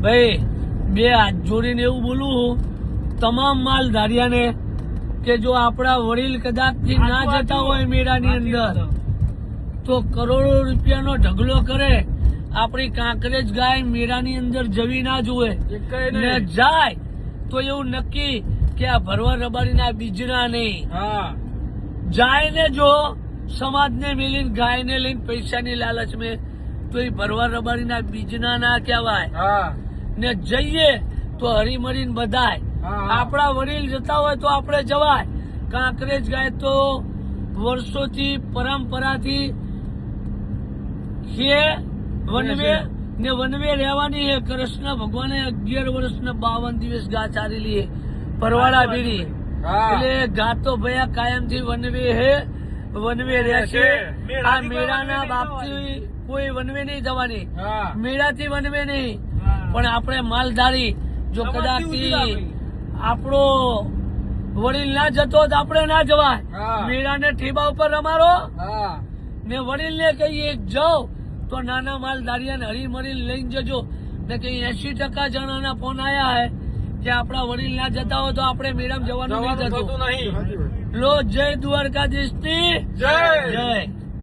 ભાઈ બે હાથ જોડીને એવું બોલું તમામ માલધારિયાને કે જો આપણા વડીલ કદાચ થી ના જતા હોય મેળાની અંદર તો કરોડો રૂપિયાનો ઢગલો કરે, આપણી કાંકરેજ ગાય મેળાની અંદર જવી ના જોવે ને જાય તો એવું નક્કી કે આ ભરવા રબારીના બીજના નહીં જાય ને જો સમાજને મિલીને ગાયને લઈને પૈસાની લાલચ में તો એ ભરવા રબારીના બીજના ના કહેવાય ને જઈએ તો હરીમરીને બધાય આપણા વડીલ જતા હોય તો આપણે જવાય। કાંકરેજ ગાય તો વર્ષોથી પરંપરાથી છે વનવે ને વનવે રહેવાની है। કૃષ્ણ ભગવાને 11 વર્ષ ને 52 દિવસ ગા ચારેલી है પરવાળા ભીડી, એટલે ગા તો ભયા કાયમ થી વનવે હે, વનવે રહેશે। આ મેળાના બાપથી કોઈ વનવે નહીં જવાની, મેળાથી વનવે નહીં, પણ આપણે માલધારી જો કદાચ આપણો વડીલ ના જતો તો આપણે ના જવાય। મેળાને ઠેબા ઉપર રમારો ને વડીલ ને કહીએ જાઓ તો નાના માલધારિયાને હરીમરી લઈને જજો ને કઈ 80% જણાના ફોન આયા હે કે આપણા વડીલ ના જતા હોય તો આપણે મેળામાં જવાનું નહીં થતું। લો જય દ્વારકાધીશ ની જય જય।